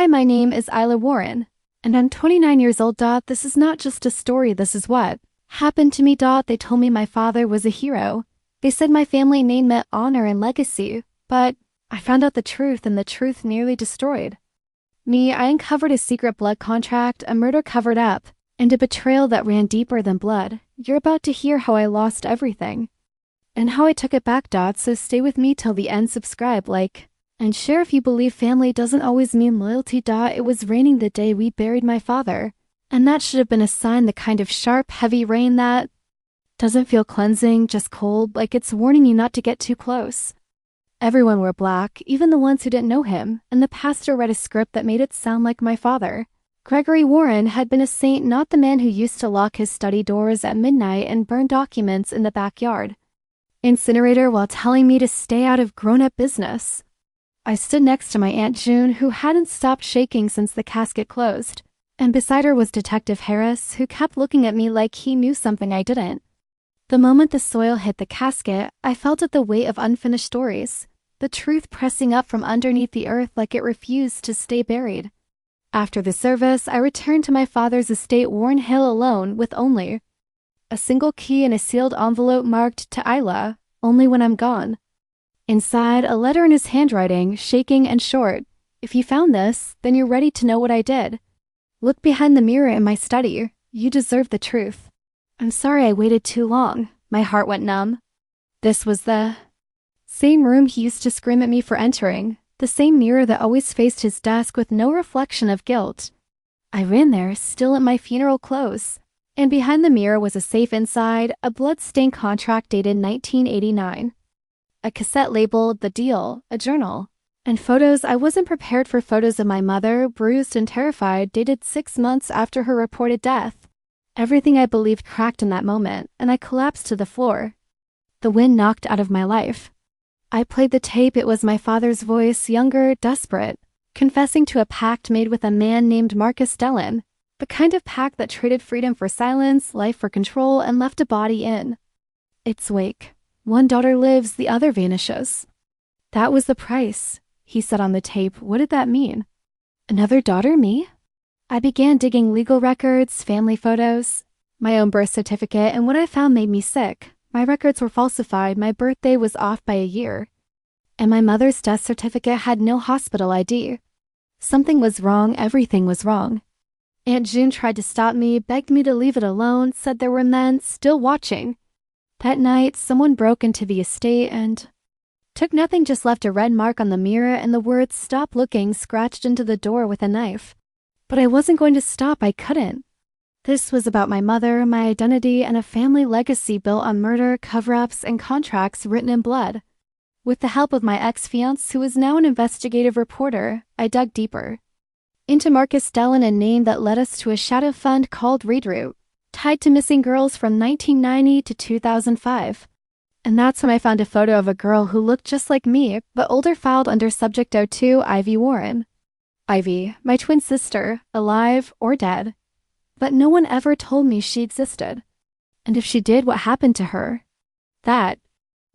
Hi, my name is Isla Warren, and I'm 29 years old. This is not just a story, this is what happened to me. They told me my father was a hero. They said my family name meant honor and legacy, but I found out the truth, and the truth nearly destroyed me. I uncovered a secret blood contract, a murder covered up, and a betrayal that ran deeper than blood. You're about to hear how I lost everything and how I took it back. So stay with me till the end. Subscribe, like, and share if you believe family doesn't always mean loyalty. It was raining the day we buried my father, and that should have been a sign, the kind of sharp, heavy rain that doesn't feel cleansing, just cold, like it's warning you not to get too close. Everyone wore black, even the ones who didn't know him, and the pastor read a script that made it sound like my father. Gregory Warren had been a saint, not the man who used to lock his study doors at midnight and burn documents in the backyard incinerator while telling me to stay out of grown-up business. I stood next to my Aunt June, who hadn't stopped shaking since the casket closed, and beside her was Detective Harris, who kept looking at me like he knew something I didn't. The moment the soil hit the casket, I felt it, the weight of unfinished stories, the truth pressing up from underneath the earth like it refused to stay buried. After the service, I returned to my father's estate, Warren Hill, alone, with only a single key and a sealed envelope marked "To Isla, only when I'm gone." Inside, a letter in his handwriting, shaking and short. "If you found this, then you're ready to know what I did. Look behind the mirror in my study. You deserve the truth. I'm sorry I waited too long." My heart went numb. This was the same room he used to scream at me for entering, the same mirror that always faced his desk with no reflection of guilt. I ran there, still in my funeral clothes, and behind the mirror was a safe inside, a blood-stained contract dated 1989. A cassette labeled "The Deal," a journal, and photos. I wasn't prepared for photos of my mother, bruised and terrified, dated 6 months after her reported death. Everything I believed cracked in that moment, and I collapsed to the floor. The wind knocked out of my life. I played the tape. It was my father's voice, younger, desperate, confessing to a pact made with a man named Marcus Dellin, the kind of pact that traded freedom for silence, life for control, and left a body in its wake. One daughter lives, the other vanishes. That was the price, he said on the tape. What did that mean? Another daughter, me? I began digging legal records, family photos, my own birth certificate, and what I found made me sick. My records were falsified, my birthday was off by a year, and my mother's death certificate had no hospital ID. Something was wrong, everything was wrong. Aunt June tried to stop me, begged me to leave it alone, said there were men still watching. That night, someone broke into the estate and took nothing, just left a red mark on the mirror and the words "Stop looking" scratched into the door with a knife. But I wasn't going to stop, I couldn't. This was about my mother, my identity, and a family legacy built on murder, cover-ups, and contracts written in blood. With the help of my ex-fiancé, who is now an investigative reporter, I dug deeper into Marcus Dellin, a name that led us to a shadow fund called Rewritten, tied to missing girls from 1990 to 2005. And that's when I found a photo of a girl who looked just like me, but older, filed under Subject 02, Ivy Warren. Ivy, my twin sister, alive or dead. But no one ever told me she existed. And if she did, what happened to her? That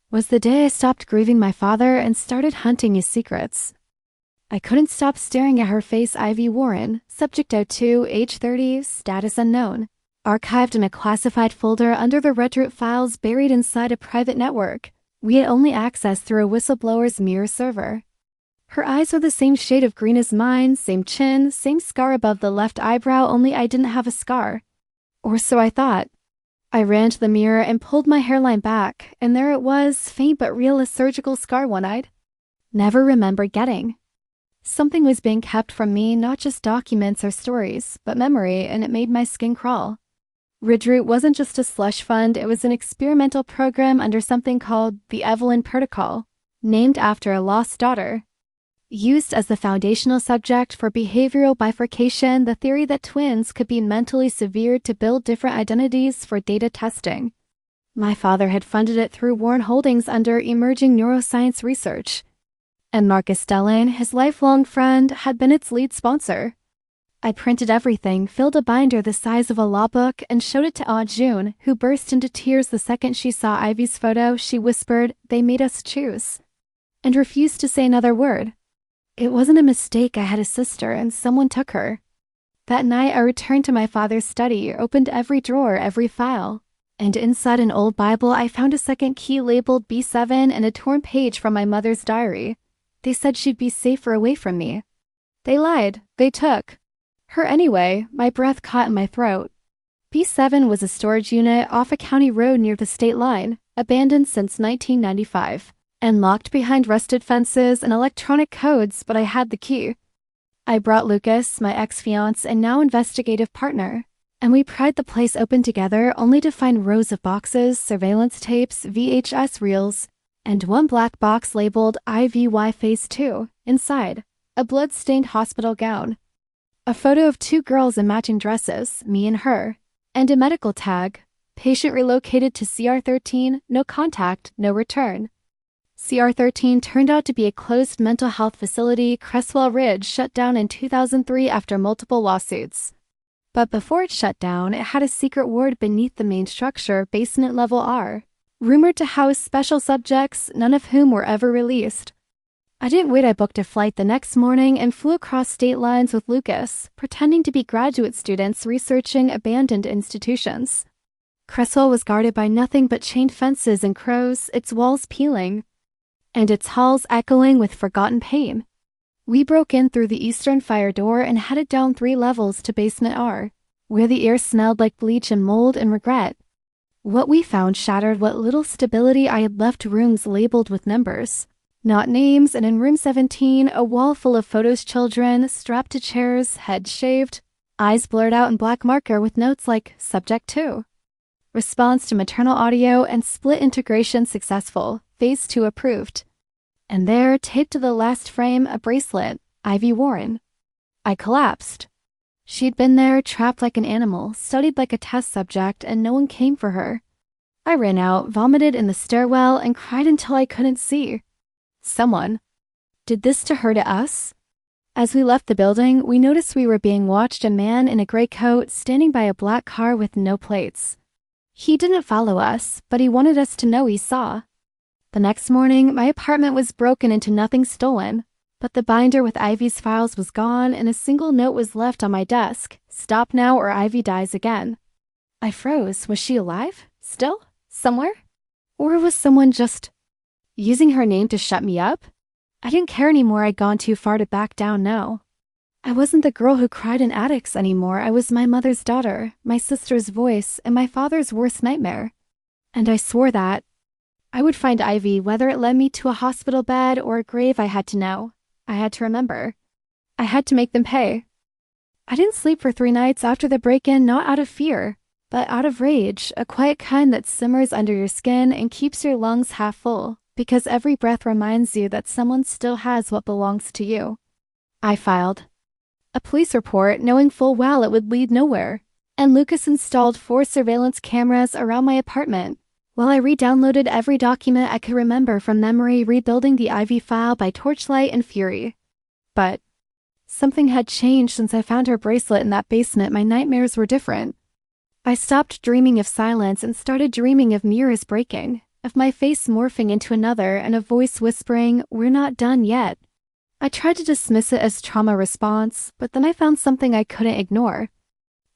was the day I stopped grieving my father and started hunting his secrets. I couldn't stop staring at her face. Ivy Warren, Subject 02, age 30, status unknown. Archived in a classified folder under the Redroot files buried inside a private network we had only accessed through a whistleblower's mirror server. Her eyes were the same shade of green as mine, same chin, same scar above the left eyebrow, only I didn't have a scar. Or so I thought. I ran to the mirror and pulled my hairline back, and there it was, faint but real, a surgical scar one I'd never remembered getting. Something was being kept from me, not just documents or stories, but memory, and it made my skin crawl. Redroot wasn't just a slush fund, it was an experimental program under something called the Evelyn Protocol, named after a lost daughter. Used as the foundational subject for behavioral bifurcation, the theory that twins could be mentally severed to build different identities for data testing. My father had funded it through Warren Holdings under Emerging Neuroscience Research, and Marcus Dellin, his lifelong friend, had been its lead sponsor. I printed everything, filled a binder the size of a law book, and showed it to Aunt June, who burst into tears the second she saw Ivy's photo. She whispered, "They made us choose," and refused to say another word. It wasn't a mistake. I had a sister and someone took her. That night, I returned to my father's study, opened every drawer, every file. And inside an old Bible, I found a second key labeled B7 and a torn page from my mother's diary. They said she'd be safer away from me. They lied. They took her anyway. My breath caught in my throat. B7 was a storage unit off a county road near the state line, abandoned since 1995, and locked behind rusted fences and electronic codes, but I had the key. I brought Lucas, my ex-fiancé and now investigative partner, and we pried the place open together only to find rows of boxes, surveillance tapes, VHS reels, and one black box labeled IVY Phase 2 inside, a blood-stained hospital gown, a photo of two girls in matching dresses, me and her, and a medical tag, patient relocated to CR13, no contact, no return. CR13 turned out to be a closed mental health facility Cresswell Ridge shut down in 2003 after multiple lawsuits. But before it shut down, it had a secret ward beneath the main structure, basement level R, rumored to house special subjects, none of whom were ever released. I didn't wait. I booked a flight the next morning and flew across state lines with Lucas, pretending to be graduate students researching abandoned institutions. Cresswell was guarded by nothing but chained fences and crows, its walls peeling, and its halls echoing with forgotten pain. We broke in through the eastern fire door and headed down 3 levels to basement R, where the air smelled like bleach and mold and regret. What we found shattered what little stability I had left rooms labeled with numbers, not names, and in room 17, a wall full of photos, children strapped to chairs, heads shaved, eyes blurred out in black marker with notes like Subject 2. Response to maternal audio and split integration successful, Phase 2 approved. And there, taped to the last frame, a bracelet, Isla Warren. I collapsed. She'd been there, trapped like an animal, studied like a test subject, and no one came for her. I ran out, vomited in the stairwell, and cried until I couldn't see. Someone did this to her, to us. As we left the building, we noticed we were being watched. A man in a gray coat standing by a black car with no plates. He didn't follow us, but he wanted us to know he saw. The next morning, my apartment was broken into, nothing stolen, but the binder with Ivy's files was gone and a single note was left on my desk: "Stop now or Ivy dies again." I froze. Was she alive? Still? Somewhere? Or was someone just using her name to shut me up? I didn't care anymore. I'd gone too far to back down now. I wasn't the girl who cried in attics anymore. I was my mother's daughter, my sister's voice, and my father's worst nightmare. And I swore that I would find Ivy, whether it led me to a hospital bed or a grave. I had to know. I had to remember. I had to make them pay. I didn't sleep for 3 nights after the break-in, not out of fear, but out of rage, a quiet kind that simmers under your skin and keeps your lungs half full, because every breath reminds you that someone still has what belongs to you. I filed a police report, knowing full well it would lead nowhere, and Lucas installed 4 surveillance cameras around my apartment, while I re-downloaded every document I could remember from memory, rebuilding the Ivy file by torchlight and fury. But something had changed since I found her bracelet in that basement. My nightmares were different. I stopped dreaming of silence and started dreaming of mirrors breaking, of my face morphing into another, and a voice whispering, "We're not done yet." I tried to dismiss it as trauma response, but then I found something I couldn't ignore.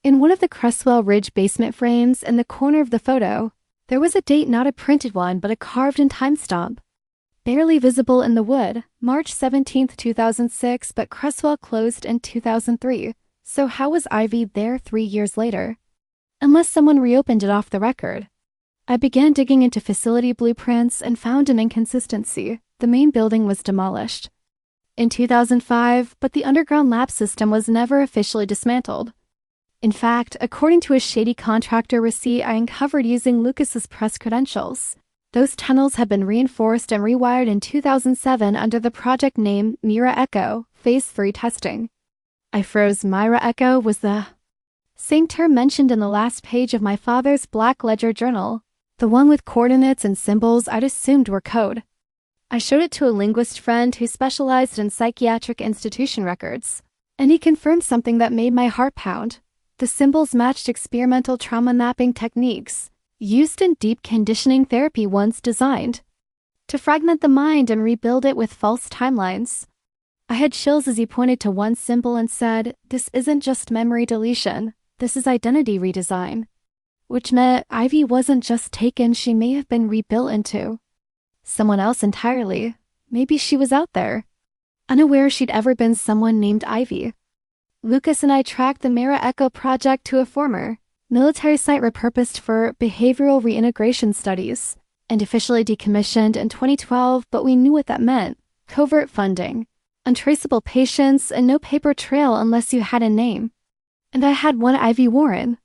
In one of the Cresswell Ridge basement frames, in the corner of the photo, there was a date, not a printed one, but a carved-in time stamp. Barely visible in the wood, March 17th, 2006, but Cresswell closed in 2003. So how was Ivy there 3 years later? Unless someone reopened it off the record. I began digging into facility blueprints and found an inconsistency. The main building was demolished in 2005, but the underground lab system was never officially dismantled. In fact, according to a shady contractor receipt I uncovered using Lucas's press credentials, those tunnels had been reinforced and rewired in 2007 under the project name Mira Echo, Phase 3 testing. I froze. Myra Echo was the same term mentioned in the last page of my father's black ledger journal, the one with coordinates and symbols I'd assumed were code. I showed it to a linguist friend who specialized in psychiatric institution records, and he confirmed something that made my heart pound. The symbols matched experimental trauma mapping techniques used in deep conditioning therapy once designed to fragment the mind and rebuild it with false timelines. I had chills as he pointed to one symbol and said, "This isn't just memory deletion. This is identity redesign." Which meant Ivy wasn't just taken, she may have been rebuilt into someone else entirely. Maybe she was out there, unaware she'd ever been someone named Ivy. Lucas and I tracked the Mara Echo project to a former military site repurposed for behavioral reintegration studies and officially decommissioned in 2012, but we knew what that meant. Covert funding, untraceable patients, and no paper trail unless you had a name. And I had one Ivy Warren.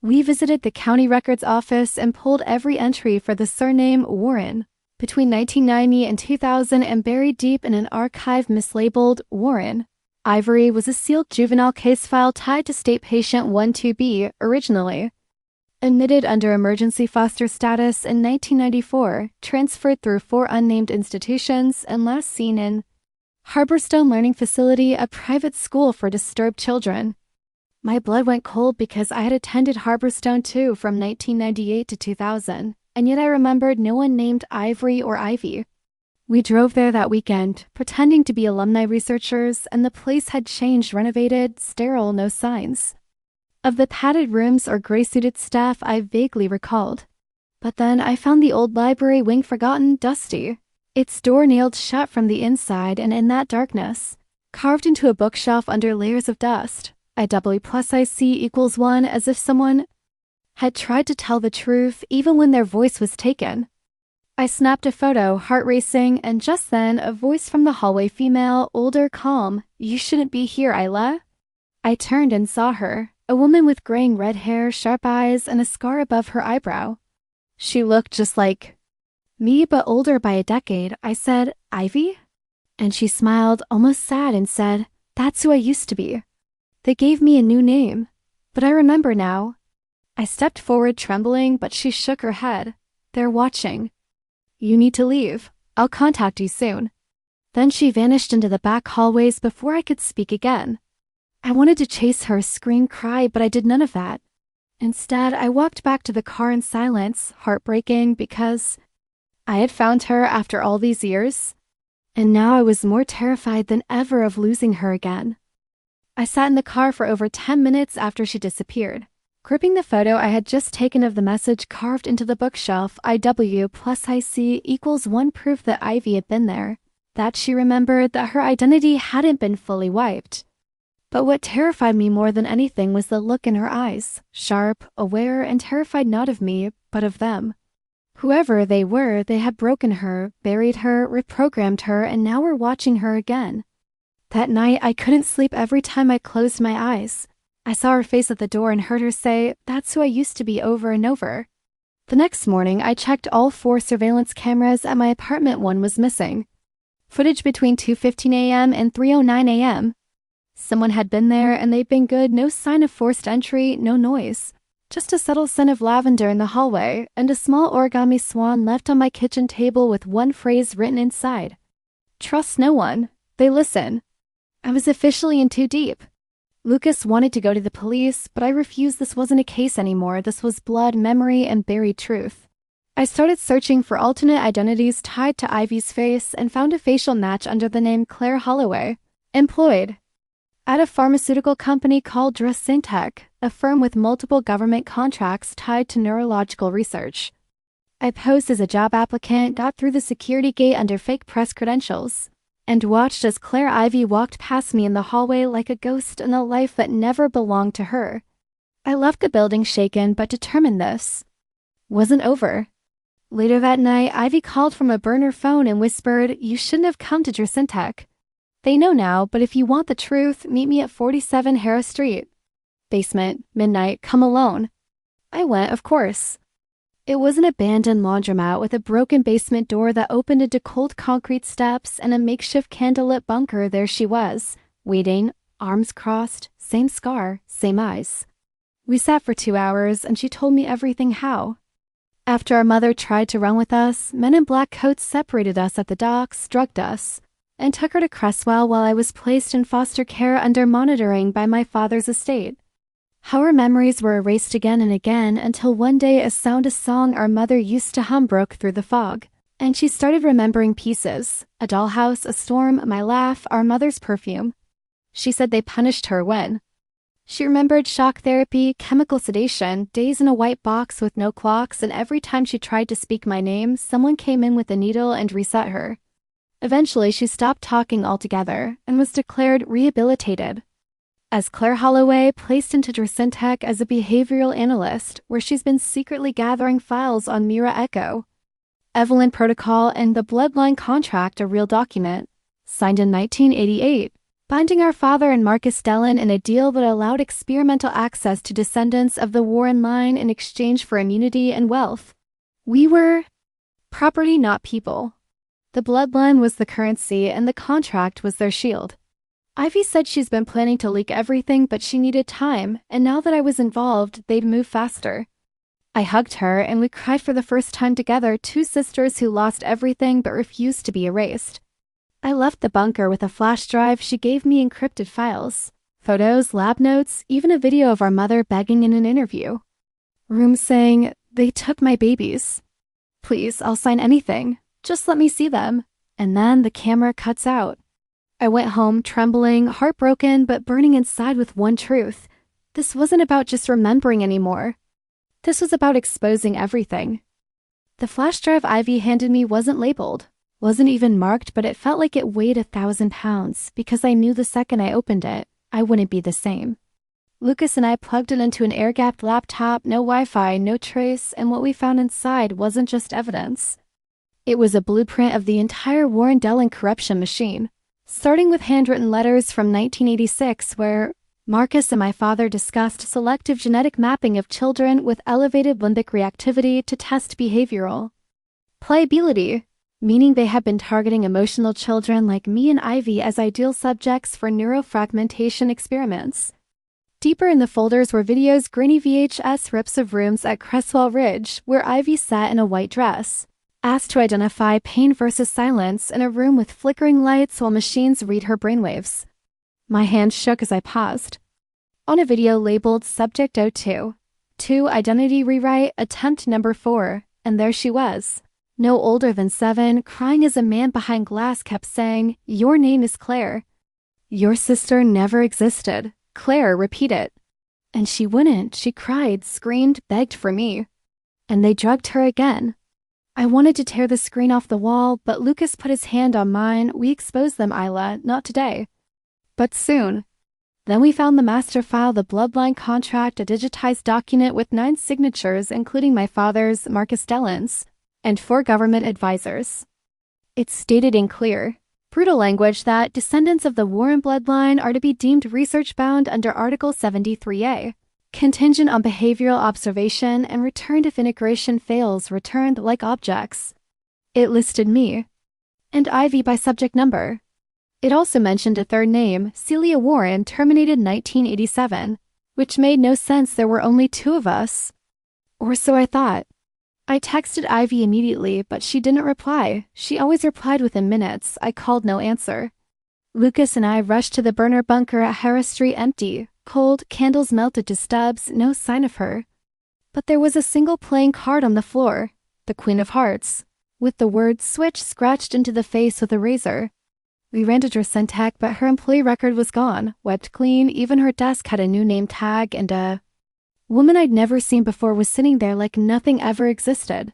We visited the county records office and pulled every entry for the surname Warren between 1990 and 2000 and buried deep in an archive mislabeled Warren. Ivory was a sealed juvenile case file tied to state patient 12B originally. Admitted under emergency foster status in 1994, transferred through 4 unnamed institutions, and last seen in Harborstone Learning Facility, a private school for disturbed children. My blood went cold because I had attended Harborstone too from 1998 to 2000, and yet I remembered no one named Ivory or Ivy. We drove there that weekend, pretending to be alumni researchers, and the place had changed, renovated, sterile, no signs of the padded rooms or gray-suited staff I vaguely recalled. But then I found the old library wing forgotten, dusty, its door nailed shut from the inside, and in that darkness, carved into a bookshelf under layers of dust, IC=1, as if someone had tried to tell the truth even when their voice was taken. I snapped a photo, heart racing, and just then a voice from the hallway, female, older, calm. "You shouldn't be here, Isla." I turned and saw her, a woman with graying red hair, sharp eyes, and a scar above her eyebrow. She looked just like me, but older by a decade. I said, "Ivy?" And she smiled, almost sad, and said, "That's who I used to be. They gave me a new name, but I remember now." I stepped forward, trembling, but she shook her head. "They're watching. You need to leave. I'll contact you soon." Then she vanished into the back hallways before I could speak again. I wanted to chase her, scream, cry, but I did none of that. Instead, I walked back to the car in silence, heartbreaking because I had found her after all these years, and now I was more terrified than ever of losing her again. I sat in the car for over 10 minutes after she disappeared, gripping the photo I had just taken of the message carved into the bookshelf, IW+IC=1, proof that Ivy had been there, that she remembered, that her identity hadn't been fully wiped. But what terrified me more than anything was the look in her eyes, sharp, aware, and terrified not of me, but of them. Whoever they were, they had broken her, buried her, reprogrammed her, and now were watching her again. That night, I couldn't sleep every time I closed my eyes. I saw her face at the door and heard her say, "That's who I used to be," over and over. The next morning, I checked all 4 surveillance cameras at my apartment. One was missing. Footage between 2:15 a.m. and 3:09 a.m. Someone had been there, and they'd been good. No sign of forced entry, no noise. Just a subtle scent of lavender in the hallway, and a small origami swan left on my kitchen table with one phrase written inside. "Trust no one. They listen." I was officially in too deep. Lucas wanted to go to the police, but I refused. This wasn't a case anymore. This was blood, memory, and buried truth. I started searching for alternate identities tied to Ivy's face and found a facial match under the name Claire Holloway, employed at a pharmaceutical company called Drasintech, a firm with multiple government contracts tied to neurological research. I posed as a job applicant, got through the security gate under fake press credentials, and watched as Claire Ivy walked past me in the hallway like a ghost in a life that never belonged to her. I left the building shaken but determined this wasn't over. Later that night, Ivy called from a burner phone and whispered, "You shouldn't have come to Drasintech. They know now, but if you want the truth, meet me at 47 Harrow Street. Basement, midnight, come alone." I went, of course. It was an abandoned laundromat with a broken basement door that opened into cold concrete steps and a makeshift candlelit bunker. There she was, waiting, arms crossed, same scar, same eyes. We sat for 2 hours, and she told me everything. How, after our mother tried to run with us, men in black coats separated us at the docks, drugged us, and took her to Cresswell while I was placed in foster care under monitoring by my father's estate. How our memories were erased again and again until one day a sound, a song our mother used to hum, broke through the fog. And she started remembering pieces: a dollhouse, a storm, my laugh, our mother's perfume. She said they punished her when. She remembered shock therapy, chemical sedation, days in a white box with no clocks, and every time she tried to speak my name, someone came in with a needle and reset her. Eventually, she stopped talking altogether and was declared rehabilitated. As Claire Holloway, placed into Dracentech as a behavioral analyst, where she's been secretly gathering files on Mira Echo. Evelyn Protocol and the Bloodline contract, a real document, signed in 1988. Binding our father and Marcus Dellon in a deal that allowed experimental access to descendants of the Warren line in exchange for immunity and wealth. We were property, not people. The bloodline was the currency and the contract was their shield. Ivy said she's been planning to leak everything, but she needed time, and now that I was involved, they'd move faster. I hugged her and we cried for the first time together, two sisters who lost everything but refused to be erased. I left the bunker with a flash drive. She gave me encrypted files, photos, lab notes, even a video of our mother begging in an interview. Room saying, "They took my babies. Please, I'll sign anything. Just let me see them." And then the camera cuts out. I went home trembling, heartbroken, but burning inside with one truth. This wasn't about just remembering anymore. This was about exposing everything. The flash drive Ivy handed me wasn't labeled. Wasn't even marked, but it felt like it weighed 1,000 pounds because I knew the second I opened it, I wouldn't be the same. Lucas and I plugged it into an air-gapped laptop, no Wi-Fi, no trace, and what we found inside wasn't just evidence. It was a blueprint of the entire Warren Dellon corruption machine, starting with handwritten letters from 1986 where Marcus and my father discussed selective genetic mapping of children with elevated limbic reactivity to test behavioral pliability, meaning they had been targeting emotional children like me and Ivy as ideal subjects for neurofragmentation experiments. Deeper in the folders were videos, grainy VHS rips of rooms at Cresswell Ridge, where Ivy sat in a white dress, asked to identify pain versus silence in a room with flickering lights while machines read her brainwaves. My hand shook as I paused. On a video labeled Subject 02, 2 Identity Rewrite, Attempt Number 4, and there she was. No older than 7, crying as a man behind glass kept saying, "Your name is Claire. Your sister never existed. Claire, repeat it." And she wouldn't. She cried, screamed, begged for me. And they drugged her again. I wanted to tear the screen off the wall, but Lucas put his hand on mine. "We exposed them, Isla, not today. But soon." Then we found the master file, the Bloodline contract, a digitized document with 9 signatures, including my father's, Marcus Dellon's, and 4 government advisors. It stated in clear, brutal language that descendants of the Warren bloodline are to be deemed research-bound under Article 73A, contingent on behavioral observation and returned if integration fails, returned like objects. It listed me and Ivy by subject number. It also mentioned a third name, Isla Warren, terminated 1987, which made no sense. There were only 2 of us. Or so I thought. I texted Ivy immediately, but she didn't reply. She always replied within minutes. I called, no answer. Lucas and I rushed to the burner bunker at Harris Street, empty, cold, candles melted to stubs, no sign of her. But there was a single playing card on the floor, the Queen of Hearts, with the word "switch" scratched into the face with a razor. We ran to Dracentech, but her employee record was gone, wiped clean. Even her desk had a new name tag, and a woman I'd never seen before was sitting there like nothing ever existed.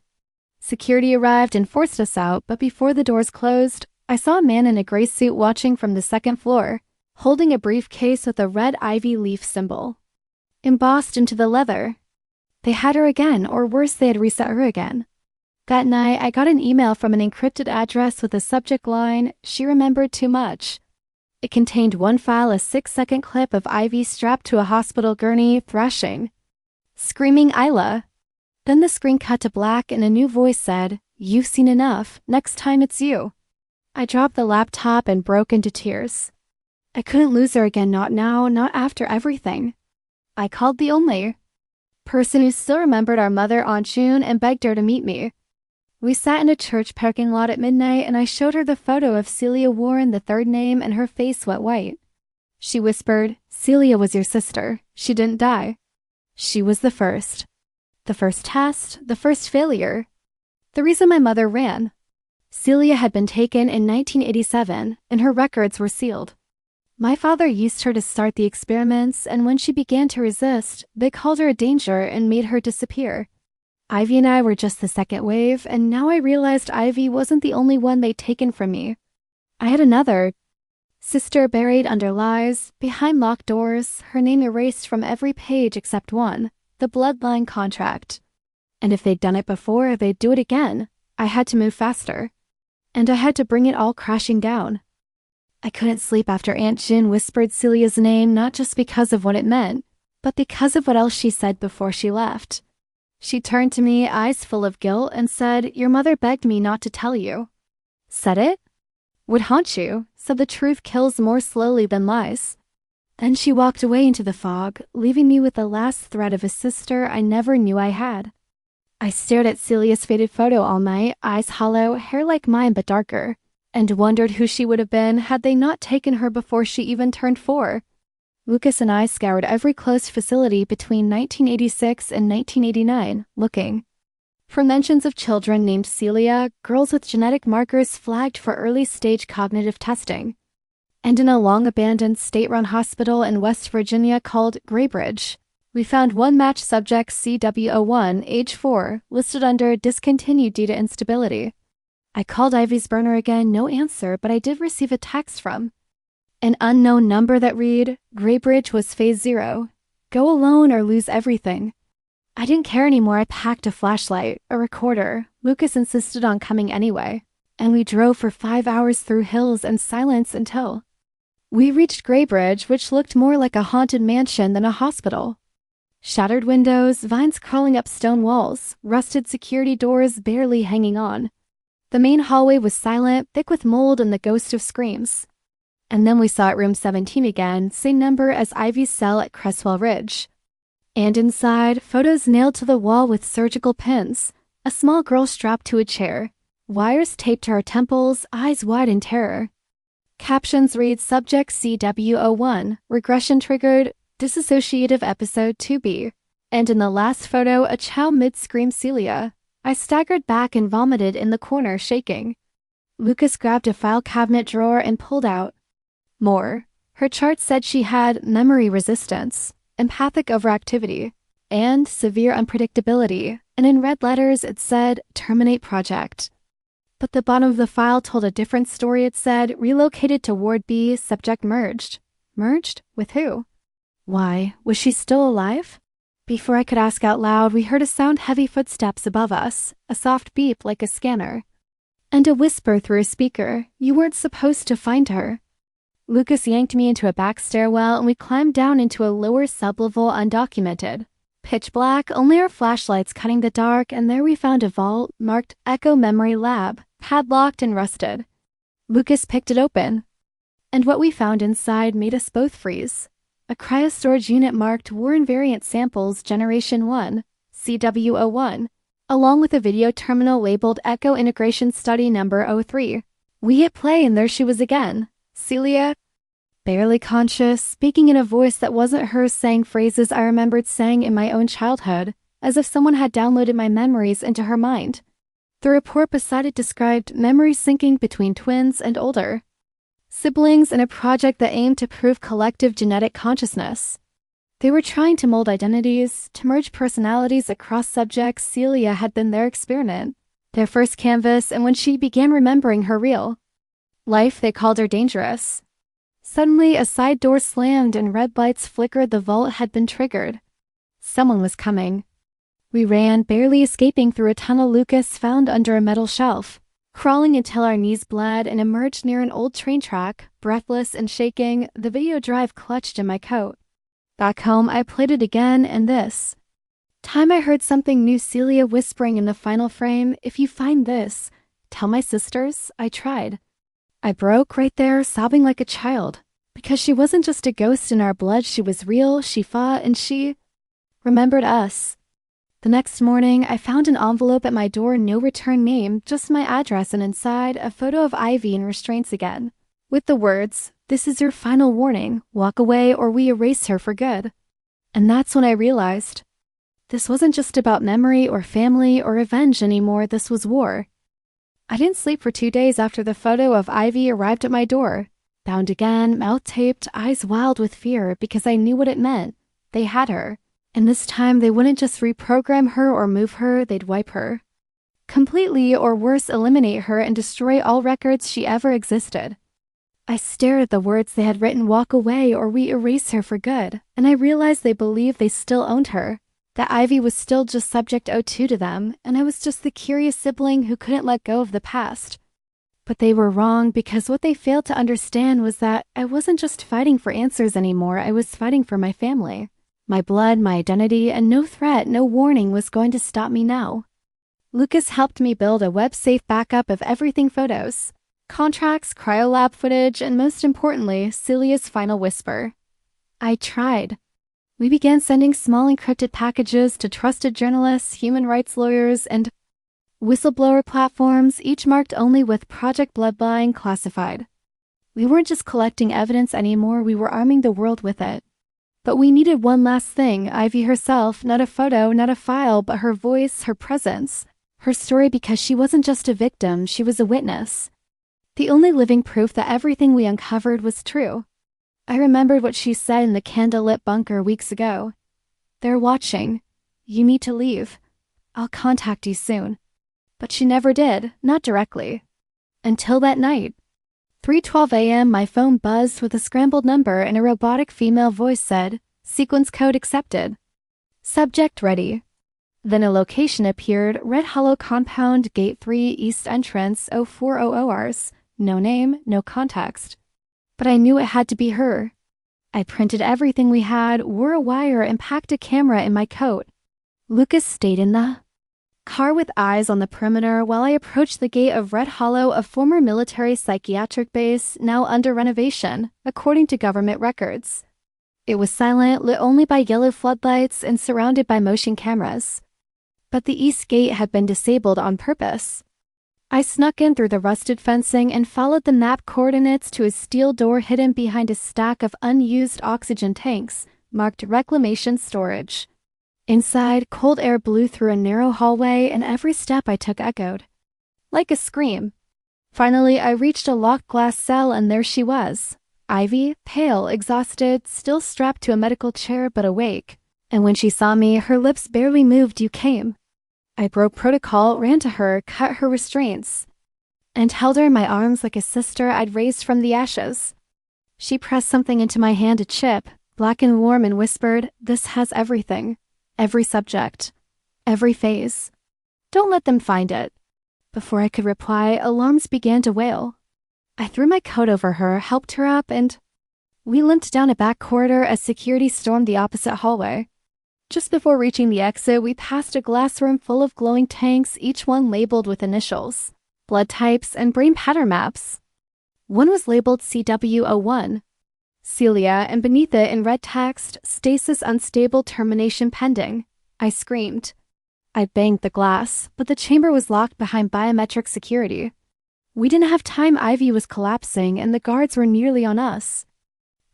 Security arrived and forced us out, but before the doors closed, I saw a man in a gray suit watching from the second floor, holding a briefcase with a red ivy leaf symbol embossed into the leather. They had her again, or worse, they had reset her again. That night, I got an email from an encrypted address with a subject line, "She remembered too much." It contained one file, a 6-second clip of Ivy strapped to a hospital gurney, thrashing, screaming, "Isla." Then the screen cut to black and a new voice said, "You've seen enough. Next time it's you." I dropped the laptop and broke into tears. I couldn't lose her again, not now, not after everything. I called the only person who still remembered our mother, Aunt June, and begged her to meet me. We sat in a church parking lot at midnight, and I showed her the photo of Isla Warren, the third name, and her face went white. She whispered, "Celia was your sister. She didn't die. She was the first. The first test, the first failure. The reason my mother ran. Celia had been taken in 1987, and her records were sealed. My father used her to start the experiments, and when she began to resist, they called her a danger and made her disappear. Ivy and I were just the second wave, and now I realized Ivy wasn't the only one they'd taken from me. I had another sister buried under lies, behind locked doors, her name erased from every page except one, the Bloodline contract. And if they'd done it before, they'd do it again. I had to move faster. And I had to bring it all crashing down. I couldn't sleep after Aunt Jin whispered Celia's name, not just because of what it meant, but because of what else she said before she left. She turned to me, eyes full of guilt, and said, "Your mother begged me not to tell you." Said it? Would haunt you, so the truth kills more slowly than lies. Then she walked away into the fog, leaving me with the last thread of a sister I never knew I had. I stared at Celia's faded photo all night, eyes hollow, hair like mine but darker, and wondered who she would have been had they not taken her before she even turned 4. Lucas and I scoured every closed facility between 1986 and 1989, looking for mentions of children named Celia, girls with genetic markers flagged for early-stage cognitive testing. And in a long-abandoned state-run hospital in West Virginia called Graybridge, we found one match subject CW01, age 4, listed under discontinued due to instability. I called Ivy's burner again, no answer, but I did receive a text from an unknown number that read, "Graybridge was phase 0. Go alone or lose everything." I didn't care anymore. I packed a flashlight, a recorder. Lucas insisted on coming anyway, and we drove for 5 hours through hills and silence until we reached Graybridge, which looked more like a haunted mansion than a hospital. Shattered windows, vines crawling up stone walls, rusted security doors barely hanging on. The main hallway was silent, thick with mold and the ghost of screams. And then we saw at room 17 again, same number as Ivy's cell at Cresswell Ridge. And inside, photos nailed to the wall with surgical pins, a small girl strapped to a chair, wires taped to her temples, eyes wide in terror. Captions read Subject CW01, regression triggered, dissociative episode 2B. And in the last photo, a child mid-scream Celia. I staggered back and vomited in the corner, shaking. Lucas grabbed a file cabinet drawer and pulled out more. Her chart said she had memory resistance, empathic overactivity, and severe unpredictability, and in red letters it said, "Terminate project." But the bottom of the file told a different story. It said, "Relocated to Ward B, subject merged." Merged? With who? Why, was she still alive? Before I could ask out loud, we heard a sound heavy footsteps above us, a soft beep like a scanner, and a whisper through a speaker, "You weren't supposed to find her." Lucas yanked me into a back stairwell and we climbed down into a lower sublevel undocumented. Pitch black, only our flashlights cutting the dark, and there we found a vault marked Echo Memory Lab, padlocked and rusted. Lucas picked it open, and what we found inside made us both freeze. A cryostorage unit marked Warren Variant Samples Generation 1, CW01, along with a video terminal labeled Echo Integration Study Number 03. We hit play and there she was again. Celia, barely conscious, speaking in a voice that wasn't hers, saying phrases I remembered saying in my own childhood, as if someone had downloaded my memories into her mind. The report beside it described memory syncing between twins and older siblings in a project that aimed to prove collective genetic consciousness. They were trying to mold identities, to merge personalities across subjects. Celia had been their experiment, their first canvas, and when she began remembering her real life, they called her dangerous. Suddenly, a side door slammed and red lights flickered. The vault had been triggered. Someone was coming. We ran, barely escaping through a tunnel Lucas found under a metal shelf, crawling until our knees bled, and emerged near an old train track, breathless and shaking, the video drive clutched in my coat. Back home, I played it again, and this time I heard something new, Celia whispering in the final frame, "If you find this, tell my sisters I tried." I broke right there, sobbing like a child, because she wasn't just a ghost in our blood, she was real, she fought, and she remembered us. The next morning, I found an envelope at my door, no return name, just my address, and inside, a photo of Ivy in restraints again, with the words, "This is your final warning, walk away or we erase her for good." And that's when I realized this wasn't just about memory or family or revenge anymore, this was war. I didn't sleep for 2 days after the photo of Ivy arrived at my door. Bound again, mouth taped, eyes wild with fear because I knew what it meant. They had her. And this time they wouldn't just reprogram her or move her, they'd wipe her. Completely, or worse, eliminate her and destroy all records she ever existed. I stared at the words they had written, walk away or we erase her for good, and I realized they believed they still owned her. That Ivy was still just Subject O2 to them, and I was just the curious sibling who couldn't let go of the past. But they were wrong because what they failed to understand was that I wasn't just fighting for answers anymore, I was fighting for my family. My blood, my identity, and no threat, no warning was going to stop me now. Lucas helped me build a web-safe backup of everything: photos, contracts, cryolab footage, and most importantly, Celia's final whisper. I tried. We began sending small encrypted packages to trusted journalists, human rights lawyers, and whistleblower platforms, each marked only with Project Bloodline classified. We weren't just collecting evidence anymore, we were arming the world with it. But we needed one last thing: Ivy herself, not a photo, not a file, but her voice, her presence, her story, because she wasn't just a victim, she was a witness. The only living proof that everything we uncovered was true. I remembered what she said in the candlelit bunker weeks ago. They're watching. You need to leave. I'll contact you soon. But she never did, not directly. Until that night. 3:12 a.m. my phone buzzed with a scrambled number and a robotic female voice said, "Sequence code accepted. Subject ready." Then a location appeared: Red Hollow Compound, Gate 3, East Entrance, 0400 hours. No name, no context. But I knew it had to be her. I printed everything we had, wore a wire, and packed a camera in my coat. Lucas stayed in the car with eyes on the perimeter while I approached the gate of Red Hollow, a former military psychiatric base, now under renovation, according to government records. It was silent, lit only by yellow floodlights and surrounded by motion cameras. But the east gate had been disabled on purpose. I snuck in through the rusted fencing and followed the map coordinates to a steel door hidden behind a stack of unused oxygen tanks, marked Reclamation Storage. Inside, cold air blew through a narrow hallway, and every step I took echoed like a scream. Finally, I reached a locked glass cell, and there she was. Ivy, pale, exhausted, still strapped to a medical chair, but awake. And when she saw me, her lips barely moved. "You came." I broke protocol, ran to her, cut her restraints, and held her in my arms like a sister I'd raised from the ashes. She pressed something into my hand, a chip, black and warm, and whispered, "This has everything. Every subject. Every phase. Don't let them find it." Before I could reply, alarms began to wail. I threw my coat over her, helped her up, and we limped down a back corridor as security stormed the opposite hallway. Just before reaching the exit, we passed a glass room full of glowing tanks, each one labeled with initials, blood types, and brain pattern maps. One was labeled CW01, Celia, and beneath it in red text, "Stasis unstable, termination pending." I screamed. I banged the glass, but the chamber was locked behind biometric security. We didn't have time. Ivy was collapsing, and the guards were nearly on us.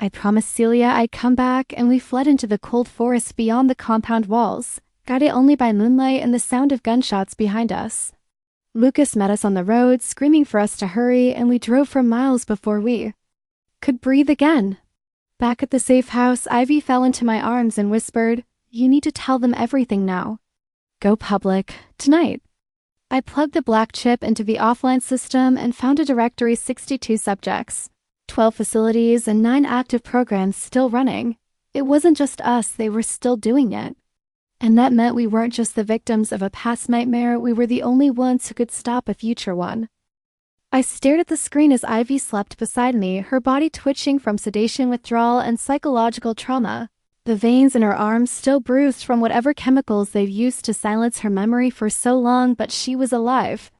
I promised Celia I'd come back, and we fled into the cold forest beyond the compound walls, guided only by moonlight and the sound of gunshots behind us. Lucas met us on the road, screaming for us to hurry, and we drove for miles before we could breathe again. Back at the safe house, Ivy fell into my arms and whispered, "You need to tell them everything now. Go public, tonight." I plugged the black chip into the offline system and found a directory: 62 subjects, 12 facilities, and 9 active programs still running. It wasn't just us, they were still doing it. And that meant we weren't just the victims of a past nightmare, we were the only ones who could stop a future one. I stared at the screen as Ivy slept beside me, her body twitching from sedation withdrawal and psychological trauma. The veins in her arms still bruised from whatever chemicals they'd used to silence her memory for so long, but she was alive.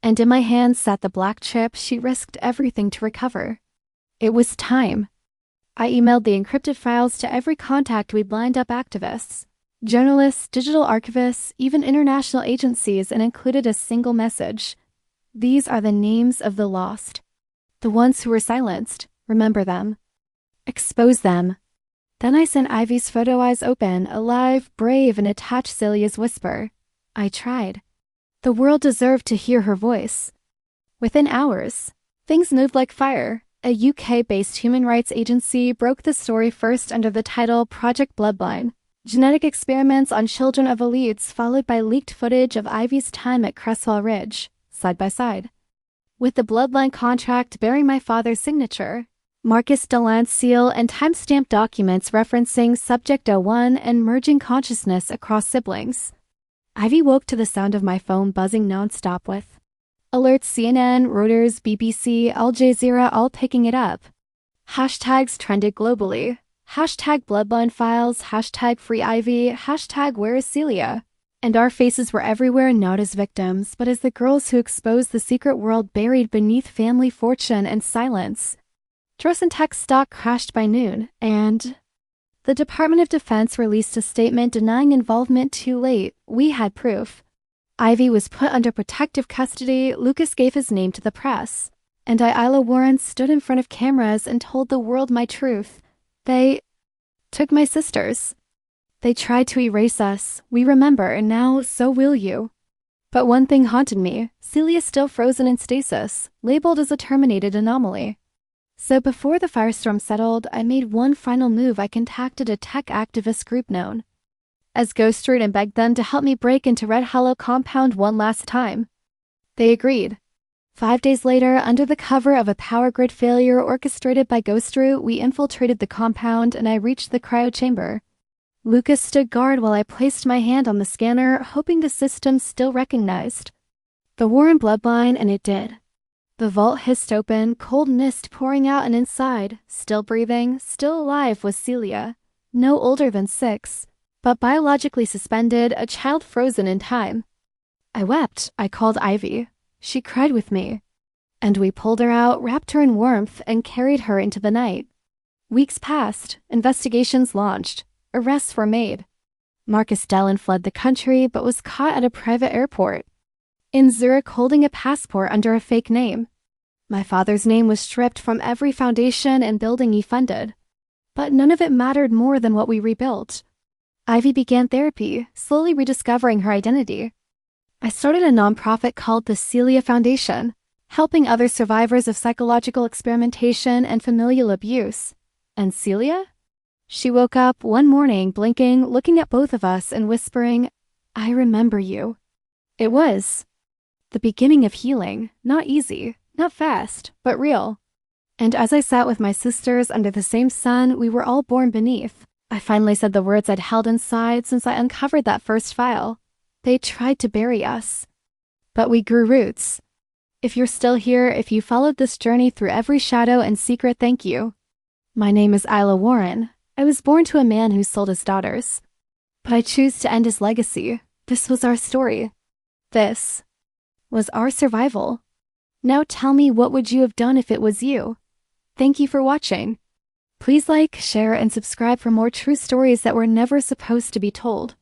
And in my hands sat the black chip she risked everything to recover. It was time. I emailed the encrypted files to every contact we'd lined up: activists, journalists, digital archivists, even international agencies, and included a single message. "These are the names of the lost. The ones who were silenced. Remember them. Expose them." Then I sent Ivy's photo, eyes open, alive, brave, and attached Celia's whisper. I tried. The world deserved to hear her voice. Within hours, things moved like fire. A UK-based human rights agency broke the story first under the title Project Bloodline, genetic experiments on children of elites, followed by leaked footage of Ivy's time at Cresswell Ridge, side by side, with the Bloodline contract bearing my father's signature, Marcus Delan's seal, and timestamped documents referencing Subject 01 and merging consciousness across siblings. Ivy woke to the sound of my phone buzzing nonstop with alerts. CNN, Reuters, BBC, Al Jazeera all picking it up. Hashtags trended globally. Hashtag Bloodline Files, hashtag Free Ivy, hashtag Where is Celia? And our faces were everywhere, not as victims, but as the girls who exposed the secret world buried beneath family fortune and silence. Drossen Tech stock crashed by noon, and the Department of Defense released a statement denying involvement. Too late, we had proof. Ivy was put under protective custody. Lucas gave his name to the press, and Isla Warren stood in front of cameras and told the world my truth. They took my sisters. They tried to erase us. We remember, and now so will you. But one thing haunted me. Celia's still frozen in stasis, labeled as a terminated anomaly. So before the firestorm settled, I made one final move. I contacted a tech activist group known as Ghost Root and begged them to help me break into Red Hollow compound one last time. They agreed. 5 days later, under the cover of a power grid failure orchestrated by Ghost Root, we infiltrated the compound and I reached the cryo chamber. Lucas stood guard while I placed my hand on the scanner, hoping the system still recognized the Warren bloodline, and it did. The vault hissed open, cold mist pouring out, and inside, still breathing, still alive, was Celia, no older than 6, but biologically suspended, a child frozen in time. I wept. I called Ivy. She cried with me. And we pulled her out, wrapped her in warmth, and carried her into the night. Weeks passed. Investigations launched. Arrests were made. Marcus Delan fled the country, but was caught at a private airport in Zurich holding a passport under a fake name. My father's name was stripped from every foundation and building he funded. But none of it mattered more than what we rebuilt. Ivy began therapy, slowly rediscovering her identity. I started a nonprofit called the Celia Foundation, helping other survivors of psychological experimentation and familial abuse. And Celia? She woke up one morning, blinking, looking at both of us and whispering, "I remember you." It was the beginning of healing, not easy, not fast, but real. And as I sat with my sisters under the same sun we were all born beneath, I finally said the words I'd held inside since I uncovered that first file. They tried to bury us, but we grew roots. If you're still here, if you followed this journey through every shadow and secret, thank you. My name is Isla Warren. I was born to a man who sold his daughters, but I choose to end his legacy. This was our story. This was our survival. Now tell me, what would you have done if it was you? Thank you for watching. Please like, share, and subscribe for more true stories that were never supposed to be told.